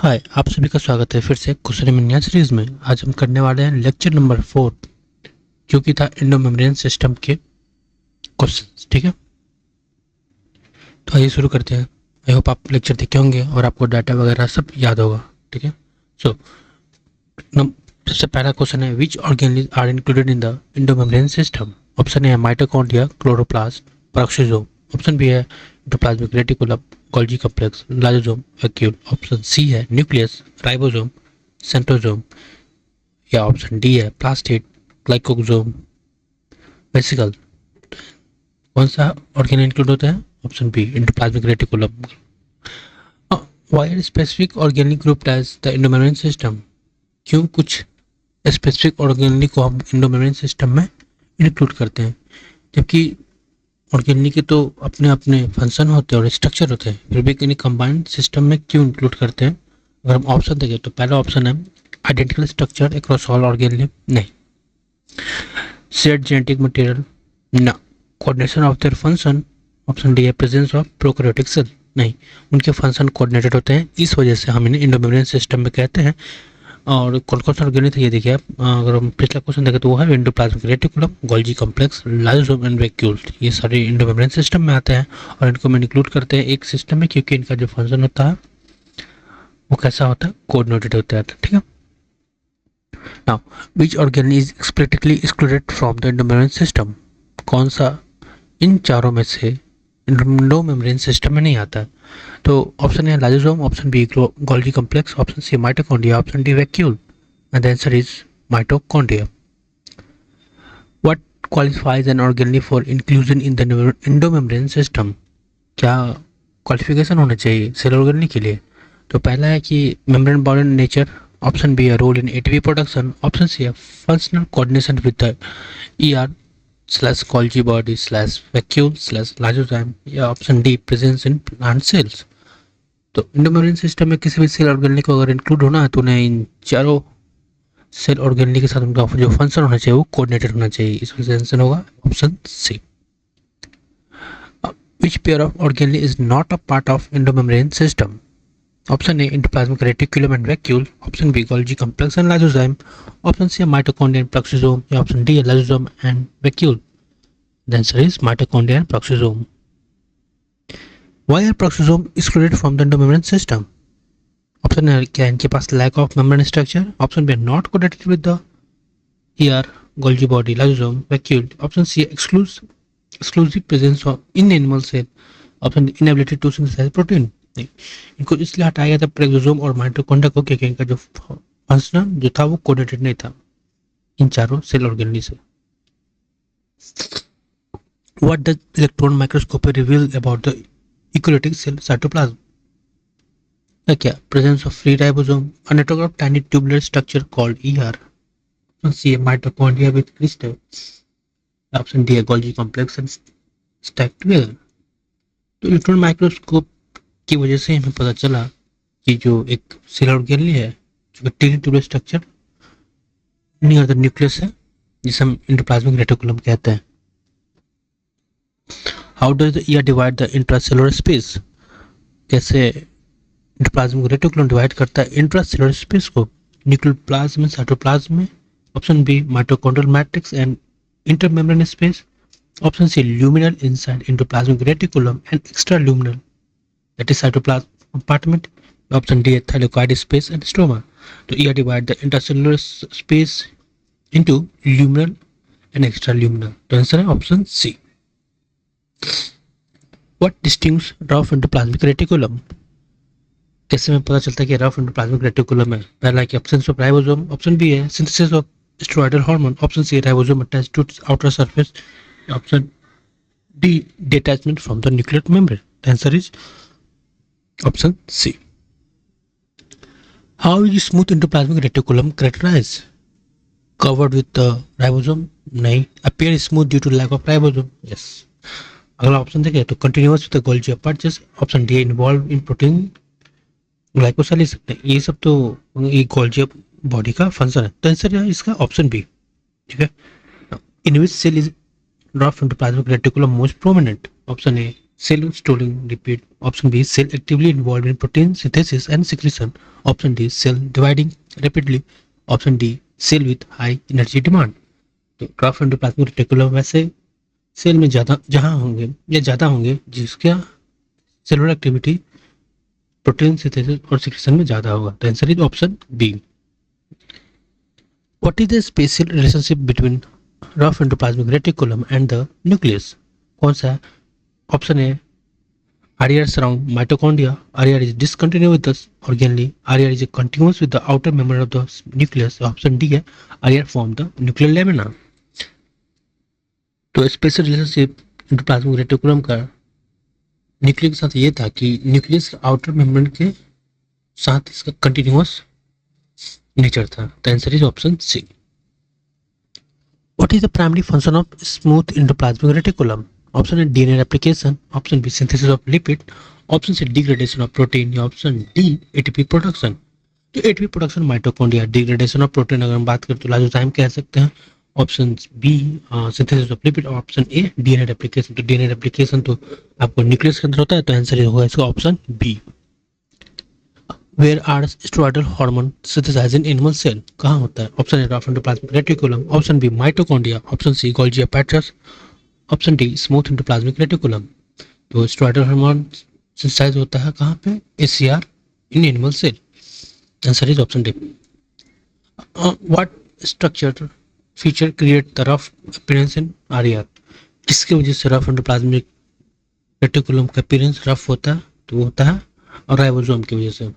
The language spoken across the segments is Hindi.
हाय, आप सभी का स्वागत है फिर से क्वेश्चन एंड नया सीरीज में। आज हम करने वाले हैं लेक्चर नंबर 4, जो कि था इंडो मेम्ब्रेन सिस्टम के क्वेश्चंस। ठीक है, तो आइए शुरू करते हैं। आई होप आप लेक्चर देखे होंगे और आपको डाटा वगैरह सब याद होगा। ठीक है, सो सबसे पहला क्वेश्चन है, which organelle are included in the endo membrane system. Option A है mitochondria, chloroplast, peroxisome. Option B है endoplasmic reticulum, Golgi complex, lysosome, vacuole. Option C है न्यूक्लियस, राइबोसोम, सेंट्रोसोम। या ऑप्शन डी है प्लास्टिड, ग्लाइकोसोम, वेसिकल। कौन सा ऑर्गेन इंक्लूड होता है? Option B endoplasmic reticulum. Why are specific organic group as the endomembrane system. क्यों कुछ स्पेसिफिक ऑर्गेनिक को हम एंडोमेम्ब्रेन सिस्टम में इंक्लूड करते हैं, जबकि ऑर्गेनिक के तो अपने अपने फंक्शन होते हैं और स्ट्रक्चर होते हैं, फिर भी किन्हीं कंबाइंड सिस्टम में क्यों इंक्लूड करते हैं? अगर हम ऑप्शन देखें तो पहला ऑप्शन है identical structure across all organism, नहीं। शेयर्ड जेनेटिक मटेरियल, ना। Coordination of their function, option D है प्रेजेंस ऑफ प्रोकैरियोटिक सेल, नहीं। उनके फंक्शन कोऑर्डिनेटेड होते हैं, इस वजह से हम इन्हें एंडोमेम्ब्रेन सिस्टम में कहते हैं। और कौन कौन सा ऑर्गेनिक है ये देखिए आप। अगर हम पिछला क्वेश्चन देखें तो वो है endoplasmic reticulum, Golgi complex, lysosome and vacuole. ये सारे एंडोमेम्ब्रेन सिस्टम में आते हैं और इनको हम इंक्लूड करते हैं एक सिस्टम में, क्योंकि इनका जो फंक्शन होता है वो कैसा होता है, कोऑर्डिनेटेड होता है। ठीक है, now which organ is explicitly excluded from the endomembrane system. कौन सा इन चारों में से एंडोमेम्ब्रेन सिस्टम में नहीं आता है? तो option A lysosome, option B Golgi complex, option C mitochondria, option D vacuole. And the answer is mitochondria. What qualifies an organelle for inclusion in the endomembrane system. क्या क्वालिफिकेशन होना चाहिए सेल ऑर्गेनेल के लिए? तो पहला है कि membrane bound nature, option B है role in ATP production, option C है functional coordination with the ER slash Golgi body slash vacuole slash lysozyme, या option D presence in plant cells. तो एंडोमेम्ब्रेन सिस्टम में किसी भी सेल ऑर्गेनेल को अगर इंक्लूड होना है तो उन्हें इन चारों सेल ऑर्गेनेल के साथ उनका जो फंक्शन होना चाहिए वो कोऑर्डिनेटेड होना चाहिए। इस वजह से आंसर होगा option C. Which pair of organelle is not a part of endomembrane system? Option A endoplasmic reticulum and vacuole, option B Golgi complex and lysozyme, option C mitochondria and peroxisome, या option D lysosome and vacuole. The answer is mitochondria and peroxisome. Why are peroxisome excluded from the endomembrane system? Option A क्या इनके पास lack of membrane structure, option B not coordinated with the ER Golgi body lysosome vacuole, option C exclusive presence of in animal cell, option inability to synthesize protein. नहीं, इनको इसलिए हटाया गया था प्रेक्सोसोम और माइटोकॉन्ड्रिया को, क्योंकि इनका जो फंक्शन जो था वो कोऑर्डिनेटेड नहीं था इन चारों सेल ऑर्गेनेल से। What does electron microscopy reveal about the eukaryotic cell cytoplasm. क्या presence of free ribosome, a network of tiny tubular structure called ER, option C है mitochondria with crystal, option D है Golgi complex and stack together. तो इलेक्ट्रॉन माइक्रोस्कोप की वजह से हमें पता चला कि जो एक सेल ऑर्गेनेल है जो कि tiny tubular structure near the nucleus है, जिसे हम एंडोप्लाज्मिक रेटिकुलम कहते हैं। How does the ER divide the intracellular space. कैसे एंडोप्लाज्मिक रेटिकुलम डिवाइड करता है इंट्रासेलुलर स्पेस को? न्यूक्लियर प्लाज्म में, साइटोप्लाज्म में, option B mitochondrial matrix and intermembrane space, option C luminal inside endoplasmic reticulum and extraluminal that is cytoplasm compartment, option D thylakoid space and stroma. तो ER divide the intercellular space into luminal and extraluminal. तो आंसर है option C. What distinguishes rough endoplasmic reticulum? कैसे में पता चलता है कि रफ एंडोप्लाज्मिक रेटिकुलम है? पहला कि absence of ribosome, option B है synthesis of steroidal hormone, option C ribosome attached to its outer surface, option D detachment from the nuclear membrane. The answer is option C. How is smooth endoplasmic reticulum characterized? Covered with the ribosome? नहीं. Appear smooth due to lack of ribosome? Yes. अगला ऑप्शन देखें तो continuous with the Golgi apertures, option D involved in protein ग्लाइकोसाइलेज। ये सब तो ये Golgi बॉडी का फंक्शन है, तो आंसर है इसका ऑप्शन बी। ठीक है, in which cell is rough endoplasmic reticulum most prominent, option A cell storing repeat. Option B, cell actively involved in protein synthesis and secretion. Option D, cell dividing rapidly. Option D, cell with high energy demand. तो ड्राफ्ट एंडोप्लाज्मिक रेटिकुलम वैसे सेल में ज़्यादा जहाँ होंगे या ज़्यादा होंगे जिसका सेलुलर एक्टिविटी प्रोटीन सिंथेसिस और सिक्रेशन में ज़्यादा होगा. तो answer is option B. What is the special relationship between rough endoplasmic reticulum and the nucleus? कौन सा? Option A, RER surround mitochondria. RER is discontinuous with the organelle. RER is continuous with the outer membrane of the nucleus. Option D है RER form the nuclear lamina. तो स्पेशल रिलेशनशिप एंडोप्लाज्मिक रेटिकुलम का न्यूक्लियस के साथ ये था कि न्यूक्लियस के आउटर मेम्ब्रेन के साथ इसका कंटिन्यूअस नेचर था. तो answer is option C. What is the primary function of smooth endoplasmic reticulum? Option A, DNA replication. Option B, synthesis of lipid. Option C, degradation of protein. या ऑप्शन D, ATP प्रोडक्शन. तो ATP production mitochondria, degradation of protein अगर हम बात करें तो लाइसोजाइम कह सकते हैं. Option B, synthesis of lipid. Option A, DNA replication. तो डीएनए रेप्लिकेशन तो आपको न्यूक्लियस के अंदर होता है. तो आंसर होगा इसका option B. Where are steroidal hormone synthesized in animal cell? कहाँ होता है? Option A, rough endoplasmic reticulum. Option B, mitochondria. Option C, Golgi apparatus. Option D, smooth endoplasmic reticulum. तो स्टेरॉयडल हार्मोन सिंथेसाइज होता है कहाँ पे? ACR in animal cell. Answer is option D. What structure feature create the rough appearance in RER? किसकी वजह से रफ एंडोप्लाज्मिक रेटिकुलम का अपीयरेंस रफ होता है? तो वो होता है राइबोसोम की वजह से.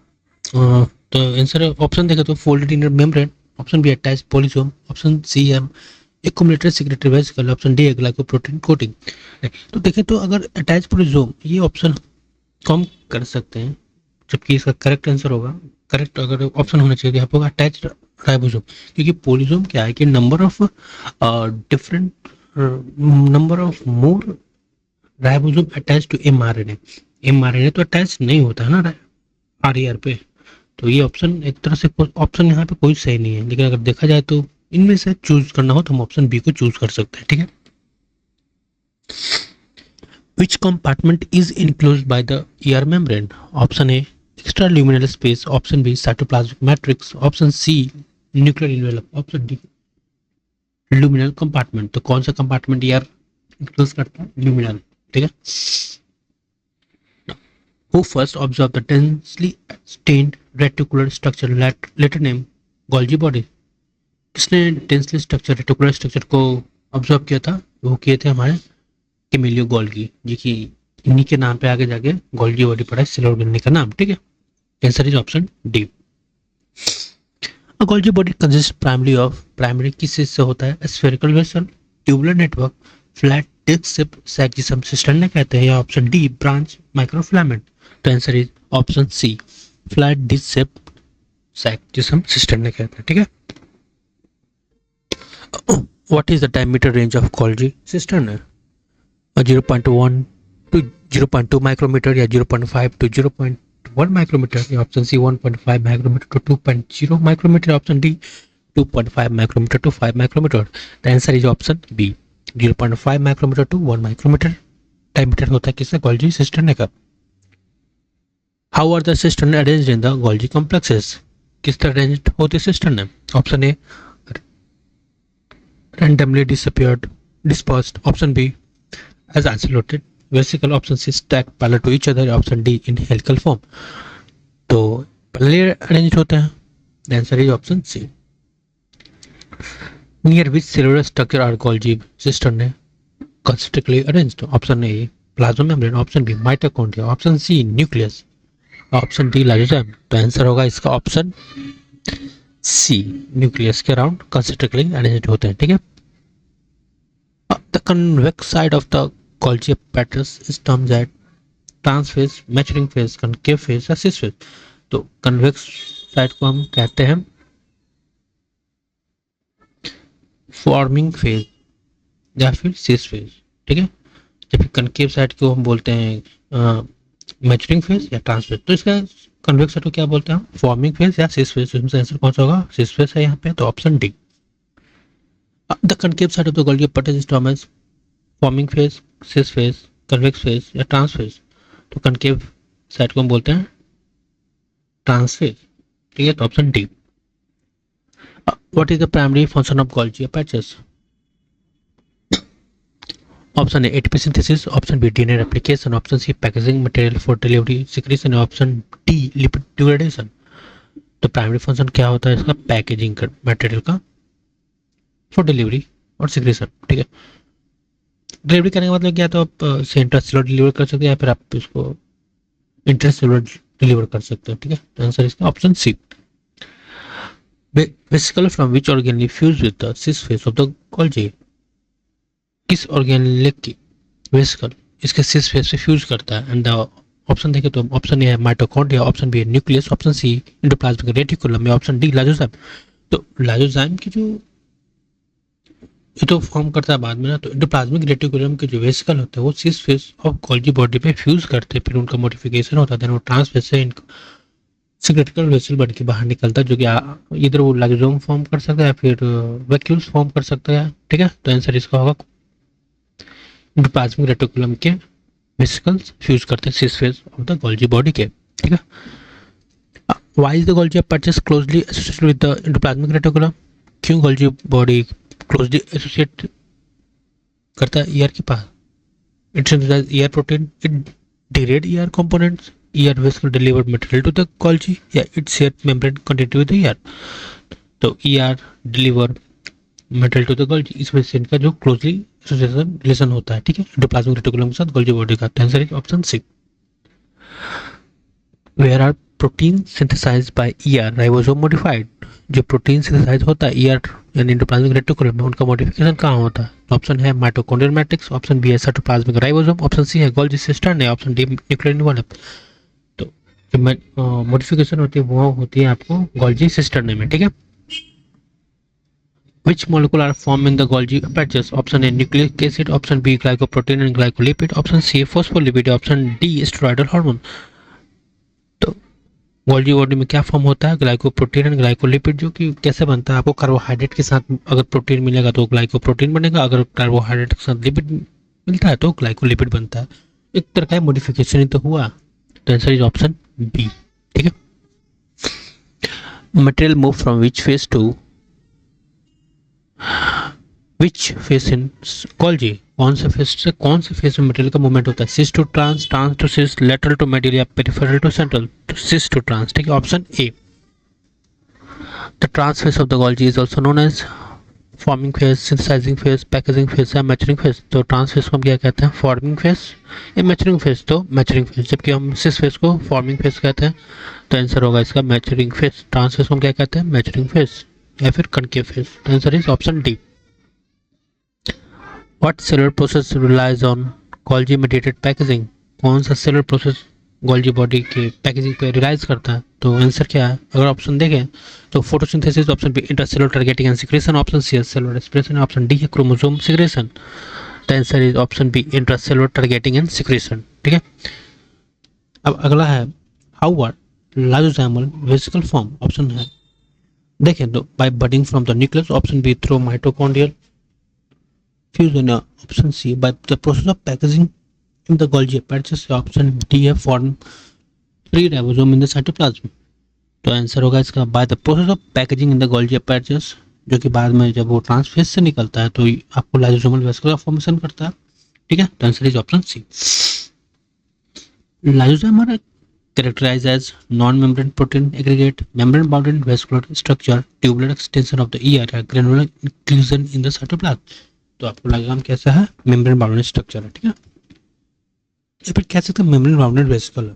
तो आंसर ऑप्शन देखें तो folded inner membrane. Option B, attach polysome. Option C है accumulated secretory vesicle. Option D है ग्लाइकोप्रोटीन कोटिंग. तो देखें तो अगर अटैच पॉलीसोम ये ऑप्शन कम कर सकते हैं, जबकि इसका करेक्ट आंसर होगा, करेक्ट अगर ऑप्शन होना चाहिए यहाँ पर अटैच राइबोसोम. क्योंकि पॉलीसोम क्या है कि number of different number of more ribosome attach to mRNA. mRNA तो अटैच नहीं होता है ना RER पे. तो ये ऑप्शन एक तरह से ऑप्शन यहाँ पे कोई सही नहीं है. लेकिन अगर देखा जाए तो इनमें से चूज करना हो तो हम ऑप्शन बी को चूज कर सकते हैं. ठीक है. Which compartment is enclosed by the ER membrane? Option A, extraluminal space. Option B, cytoplasmic matrix. Option C, nuclear envelope. Option D, luminal compartment. तो कौन सा कंपार्टमेंट ER इंक्लोज करता है? luminal. ठीक है. Who first observed the densely stained reticular structure later named Golgi body? किसने डेंसली स्ट्रक्चर रेटिकुलर स्ट्रक्चर को ऑब्जर्व किया था? वो किए थे हमारे कैमिलियो गोल्गी जी की. इन्हीं के नाम पे आगे जाके गोल्गी बॉडी पड़ा है, सेलुलर बनने का नाम. ठीक है. Answer is option D. Golgi body consist primary of, primary किस चीज से होता है? Spherical vessel, tubular network, flat disc ship sac जिसे हम सिस्टर्न कहते हैं. या ऑप्शन डी, ब्रांच माइक्रोफिलामेंट. तो answer is option C, flat disc ship sac जिसे हम सिस्टर्न कहते हैं. ठीक है. What is the diameter range of Golgi cistern? 0.1 to 0.2 micrometer या 0.5 to 0.1 micrometer. या option C 1.5 micrometer to 2.0 micrometer. Option D 2.5 micrometer to 5 micrometer. The answer is option B, 0.5 micrometer to 1 micrometer diameter होता है किसका? Golgi cistern का. How are the cistern arranged in the Golgi complexes? किस तरह अरेंज होते सिस्टर्न है? Option A, randomly dispersed. Option B, as isolated vesicle. Option C, stacked parallel to each other. Option D, in helical form. तो parallel arranged होते हैं. The answer is option C. Near which cellular structure are Golgi cistern concentrically arranged? Option A, plasma membrane. Option B, mitochondria. Option C, nucleus. Option D, lysozyme. तो आंसर होगा इसका ऑप्शन सी, न्यूक्लियस के अराउंड कंसिस्टेंटली अरेंज्ड होते हैं. ठीक है. The convex side of the Golgi apparatus is termed as trans face, maturing face, concave face या सिस फेज. तो कन्वेक्स साइड को हम कहते हैं फॉर्मिंग फेज या फिर सिस फेज. ठीक है. जबकि कनकेव साइड को हम बोलते हैं मैचुरिंग फेज या ट्रांसफेज. तो इसका कन्वेक्स साइड को क्या बोलते हैं? फॉर्मिंग फेज या सिस फेज. इसमें से आंसर कौन सा होगा? सिस फेज है यहाँ पे. तो option D. The concave side of the Golgi apparatus is termed as forming phase, cis phase, convex phase या ट्रांस फेज। तो कनकेव साइड को हम बोलते हैं ट्रांस फेज, ठीक है। तो option D. What is the primary function of Golgi apparatus? Option A ATP synthesis, option B DNA replication, option C packaging material for delivery secretion, option D lipid degradation. तो प्राइमरी फंक्शन क्या होता है इसका? पैकेजिंग मटेरियल का फॉर डिलीवरी और सिक्रीशन, ठीक है। डिलीवरी करने का मतलब क्या? तो आप इंट्रासेलुलर डिलीवर कर सकते हैं या फिर आप इसको इंट्रासेलुलर डिलीवर कर सकते हो, ठीक है। तो आंसर इसका option C. Vesicle from which organelle fuse with the cis face of the Golgi? किस ऑर्गेनल की वेसिकल इसके सिस फेस से फ्यूज करता है? एंड द ऑप्शन देखें तो ऑप्शन ए है माइटोकॉन्ड्रिया, ऑप्शन बी है nucleus, option C endoplasmic reticulum या ऑप्शन डी लाइसोजाइम। तो लाइसोजाइम की जो ये तो फॉर्म करता है बाद में ना। तो एंडोप्लाज्मिक रेटिकुलम के जो वेसिकल होते हैं वो सिस फेस ऑफ गोल्जी बॉडी पे फ्यूज करते हैं, फिर उनका मॉडिफिकेशन होता है, वो ट्रांसफेस से सिग्रेटिकल वेसल बन के बाहर निकलता है, जो कि इधर वो लाइसोसोम फॉर्म कर सकता है या फिर वैक्यूल्स फॉर्म कर सकता है, ठीक है। तो आंसर इसका होगा एंडोप्लाज्मिक रेटिकुलम के वेसिकल्स फ्यूज करते हैं cis face of the Golgi body के, ठीक है। Why is the Golgi apparatus closely associated with the endoplasmic reticulum? क्यों गोल्जी बॉडी क्लोजली एसोसिएट करता है ईआर के पास? It synthesize ER protein, it degrade ER components, ER vesicle delivered material to the Golgi, या it share membrane continue with ER. तो ER deliver material to the Golgi, इस वजह से इनका जो क्लोजली एसोसिएशन रिलेशन होता है, ठीक है, एंडोप्लाज्मिक रेटिकुलम के साथ गोल्जी बॉडी का। Answer is option C. Where are protein synthesized by ER ribosome modified? जो प्रोटीन सिंथेसाइज होता है ईआर यानी एंडोप्लाज्मिक रेटिकुलम में, उनका मॉडिफिकेशन कहाँ होता है? ऑप्शन है माइटोकॉन्ड्रियल मैट्रिक्स, ऑप्शन बी है साइटोप्लाज्मिक राइबोसोम, ऑप्शन सी है गोल्जी सिस्टर्न है, ऑप्शन डी न्यूक्लियर एनवलप। तो जो मॉडिफिकेशन होती है वो होती है आपको गोल्जी सिस्टर्न में, ठीक है। Which molecule are formed in the Golgi patches? Option A nucleic acid, option B glycoprotein and glycolipid, option C phospholipid, option D steroidal hormone। तो गोल्जी बॉडी में क्या फॉर्म होता है? ग्लाइकोप्रोटीन एंड ग्लाइकोलिपिड, जो कि कैसे बनता है? आपको कार्बोहाइड्रेट के साथ अगर प्रोटीन मिलेगा तो ग्लाइकोप्रोटीन बनेगा, अगर कार्बोहाइड्रेट के साथ लिपिड मिलता है तो ग्लाइकोलिपिड बनता है। एक तरह का मॉडिफिकेशन ही तो हुआ। तो आंसर इज ऑप्शन बी, ठीक है। Material move from which phase two which face in Golgi? कौन से फेस से कौन से फेस में मटेरियल का मूवमेंट होता है? Cis to trans, trans to cis, lateral to medial या पेरिफेरल टू सेंट्रल? तो सिस टू ट्रांस, ठीक है, option A. The trans face of the Golgi is also known as forming face, synthesizing face, packaging face या मैचरिंग फेज। तो ट्रांस फेज को हम क्या कहते हैं? फॉर्मिंग फेज या मैचरिंग फेज? तो मैचरिंग फेज, जबकि हम सिस फेज को फॉर्मिंग फेज कहते हैं। तो आंसर होगा इसका मैचरिंग फेज। ट्रांस फेज को हम क्या कहते हैं? मैचरिंग फेज या फिर कनकेव फेज। तो answer is option D. What cellular process relies on Golgi mediated packaging? कौन सा सेलुलर प्रोसेस गोल्जी बॉडी के पैकेजिंग पे रिलाइज करता है? तो आंसर क्या है? अगर ऑप्शन देखें तो photosynthesis, option B intracellular targeting and secretion, option C है सेलुलर रेस्पिरेशन, ऑप्शन डी है chromosome secretion. The answer is option B intracellular targeting and secretion, ठीक है। अब अगला है how are lysosomal vesicle form? Option है देखें तो by budding from the nucleus, option B through mitochondrial fusion, option C by the process of packaging in the Golgi apparatus, option D है form free ribosome in the cytoplasm। तो आंसर होगा इसका by the process of packaging in the Golgi apparatus, जो कि बाद में जब वो ट्रांसफेज से निकलता है तो आपको लाइसोसोमल वेसिकल फॉर्मेशन करता है, ठीक है। तो answer is option C. Lysosome are characterized as non-membrane protein aggregate, membrane-bounded vascular structure, tubular extension of the ER, granular inclusion in the cytoplasm। तो आपको लगेगा कैसा है? मेम्ब्रेन बाउंडेड स्ट्रक्चर है, ठीक है। या फिर कह सकते हैं मेम्ब्रेन बाउंडेड वेसिकल है।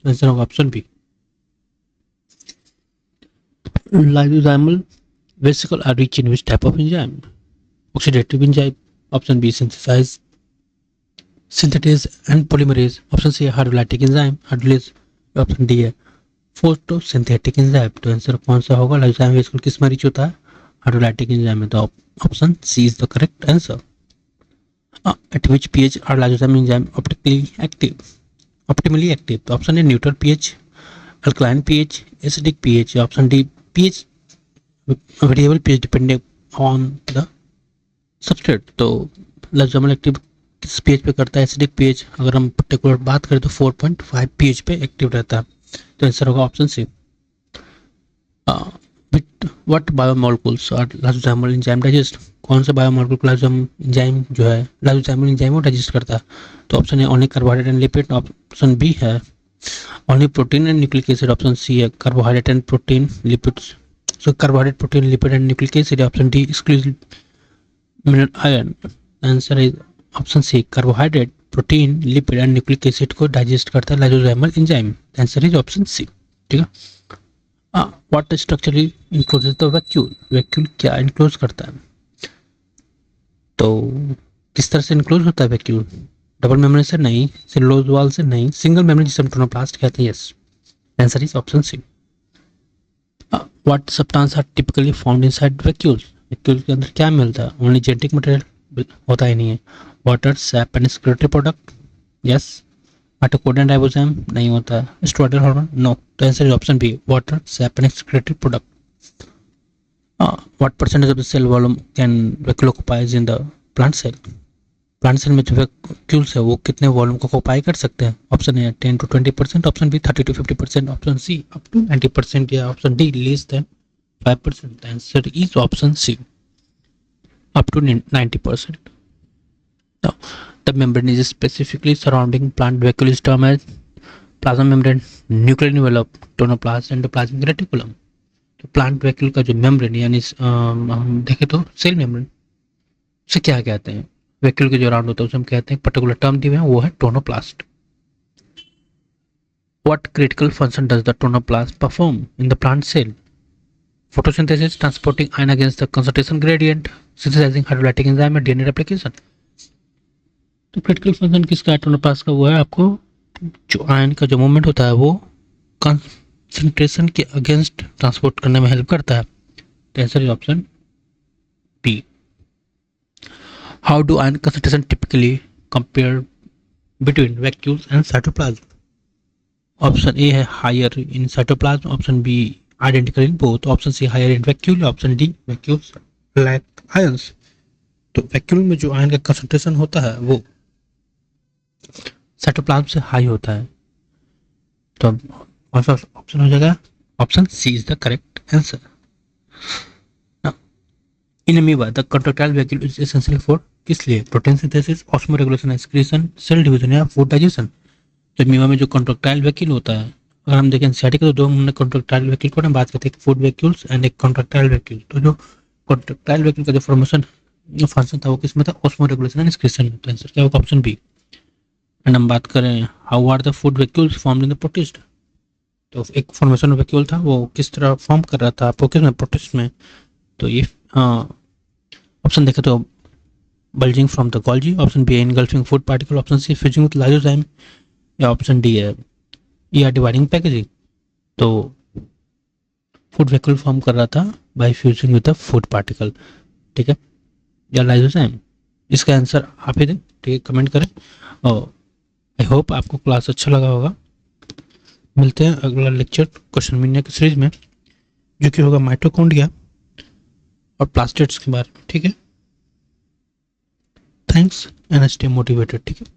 आंसर होगा option B. Lysosomal vesicle are rich in which type of enzyme? Oxidative enzyme, option B synthesize synthetase and polymerase, option C है hydrolytic enzyme hydrolase, option D है फोटोसिंथेटिक एंजाइम। तो आंसर कौन सा होगा? लाइसोसोमल वेसिकल किस में रिच होता है? हाइड्रोलाइटिक एंजाइम है। तो option C is the correct answer। At which pH are lysozyme enzyme optimally active? तो ऑप्शन है neutral pH, alkaline pH, acidic pH, option D pH variable pH depending on the substrate. तो लाइसोजाइमल एक्टिव किस पेज पे करता है? एसिडिक पेज, अगर हम पर्टिकुलर बात करें तो 4.5 पेज पे एक्टिव रहता है। तो आंसर होगा ऑप्शन सी। वट बायोमोलिकुल्स और लाइसोजाइमल एंजाइम डाइजेस्ट, कौन सा बायोमोलिकुल लाइसोजाइमल एंजाइम जो है लाइसोजाइमल एंजाइम को डाइजेस्ट करता है? तो option A only carbohydrate and lipid, option B है only protein and nucleic acid, option C है carbohydrate and protein lipids, so carbohydrate protein lipid and nucleic acid, option D exclusive mineral iron. Answer is option C carbohydrate protein lipid and nucleic acid को डाइजेस्ट करता है lysozymal enzyme. Answer is option C. ठीक है, what structurally encloses the vacuole, vacuole क्या इंक्लोज करता है? तो किस तरह से इंक्लोज होता है वैक्यूल? डबल मेम्ब्रेन से नहीं, सेलुलोज वॉल से नहीं, सिंगल मेम्ब्रेन जिसे हम टोनोप्लास्ट कहते हैं। Yes, answer is option C. What substance are typically found inside vacuoles, vacuole के अंदर क्या मिलता है? ओनली जेनेटिक मटेरियल होता ही नहीं है। Water, sap and excretory product, yes. Mitochondria ribosome नहीं होता है। Steroidal hormone, no. तो answer is option B, water, sap and excretory product. What percentage of the cell volume can vacuole occupy in the plant cell, plant cell में जो वैक्यूल्स है वो कितने वॉल्यूम को ऑक्यूपाई कर सकते हैं? Option A 10 to 20%, option B 30 to 50%, option C up to 90% या option D less than 5%। Answer is option C, up to 90%. Now, the membrane is specifically surrounding plant vacuole is termed as plasma membrane, nuclear envelope, tonoplast and the plasmic reticulum. तो प्लांट वैक्यूल का जो मेम्ब्रेन यानी हम देखें तो सेल मेम्ब्रेन से क्या कहते हैं? वैक्यूल के जो राउंड होता है उसे हम कहते हैं, पर्टिकुलर टर्म दिए हुए हैं वो है tonoplast. What critical function does the tonoplast perform in the plant cell? photosynthesis, transporting ion against the concentration gradient, synthesizing hydrolytic enzyme and DNA replication। तो क्रिटिकल फंक्शन किसका है टोनोप्लास्ट का? वो है आपको जो आयन का जो मूवमेंट होता है वो कंसंट्रेशन के अगेंस्ट ट्रांसपोर्ट करने में हेल्प करता है। तो answer is option B. How do ion concentration typically compare between vacuoles and cytoplasm? Option A है higher in cytoplasm, option B identical in both, option C higher in vacuole, option D vacuoles lack ions। तो वैक्यूल में जो आयन का कंसंट्रेशन होता है वो साइटोप्लाज्म से हाई होता है। तो कौन सा ऑप्शन हो जाएगा? Option C is the correct answer. In amoeba the contractile vacuole is essential for किस लिए? Protein synthesis, osmoregulation, excretion, cell division या फूड डाइजेशन। तो अमीबा में जो कंट्रैक्टाइल वैक्यूल होता है, अगर हम देखें एनसीईआरटी के तो दो हमने कॉन्ट्रैक्टाइल वैक्यूल को बात करते हैं, फूड वैक्यूल्स एंड एक कॉन्ट्रैक्टाइल वैक्यूल। तो जो कॉन्ट्रैक्टाइल वैक्यूल का जो फॉर्मेशन फंक्शन था वो किसमें था? ऑस्मोरेगुलेशन एंड एक्सक्रीशन में। तो आंसर क्या होगा? Option B. एंड हम बात करें how are the food vacuoles formed in the protist, तो एक फॉर्मेशन वैक्यूल था वो किस तरह फॉर्म कर रहा था आपको किसमें? प्रोटिस्ट में। तो ये ऑप्शन देखें तो bulging from the Golgi, option B engulfing food particle, option C fusing with lysozyme या ऑप्शन डी है डिवाइडिंग पैकेजिंग। तो फूड वैक्यूल फॉर्म कर रहा था by fusing with the food particle, ठीक है, या लाइसोजाइम। इसका आंसर आप ही दें, ठीक है, कमेंट करें। और आई होप आपको क्लास अच्छा लगा होगा। मिलते हैं अगला लेक्चर क्वेश्चन मीनिया की सीरीज में, जो कि होगा माइटोकॉन्ड्रिया और प्लास्टिड्स के बारे में, ठीक है। थैंक्स एंड स्टे मोटिवेटेड, ठीक है।